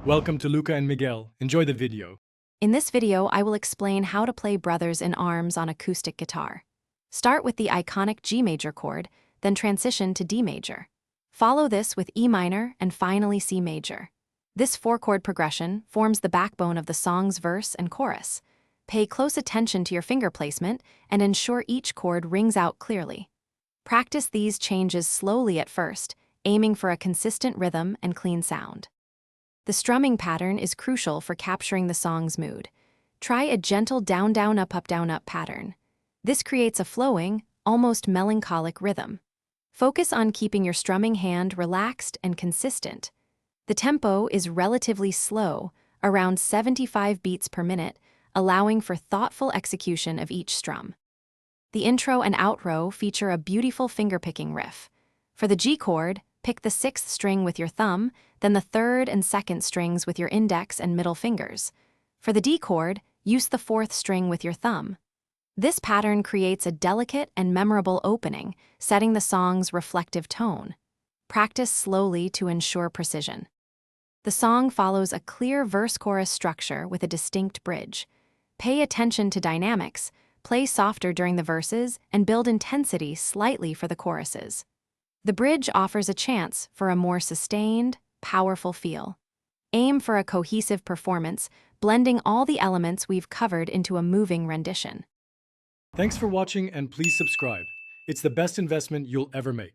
Welcome to Luca and Miguel. Enjoy the video. In this video, I will explain how to play Brothers in Arms on acoustic guitar. Start with the iconic G major chord, then transition to D major. Follow this with E minor and finally C major. This four-chord progression forms the backbone of the song's verse and chorus. Pay close attention to your finger placement and ensure each chord rings out clearly. Practice these changes slowly at first, aiming for a consistent rhythm and clean sound. The strumming pattern is crucial for capturing the song's mood. Try a gentle down-down, up-up-down-up pattern. This creates a flowing, almost melancholic rhythm. Focus on keeping your strumming hand relaxed and consistent. The tempo is relatively slow, around 75 beats per minute, allowing for thoughtful execution of each strum. The intro and outro feature a beautiful finger-picking riff. For the G chord, pick the 6th string with your thumb, then the 3rd and 2nd strings with your index and middle fingers. For the D chord, use the 4th string with your thumb. This pattern creates a delicate and memorable opening, setting the song's reflective tone. Practice slowly to ensure precision. The song follows a clear verse-chorus structure with a distinct bridge. Pay attention to dynamics, play softer during the verses, and build intensity slightly for the choruses. The bridge offers a chance for a more sustained, powerful feel. Aim for a cohesive performance, blending all the elements we've covered into a moving rendition. Thanks for watching and please subscribe. It's the best investment you'll ever make.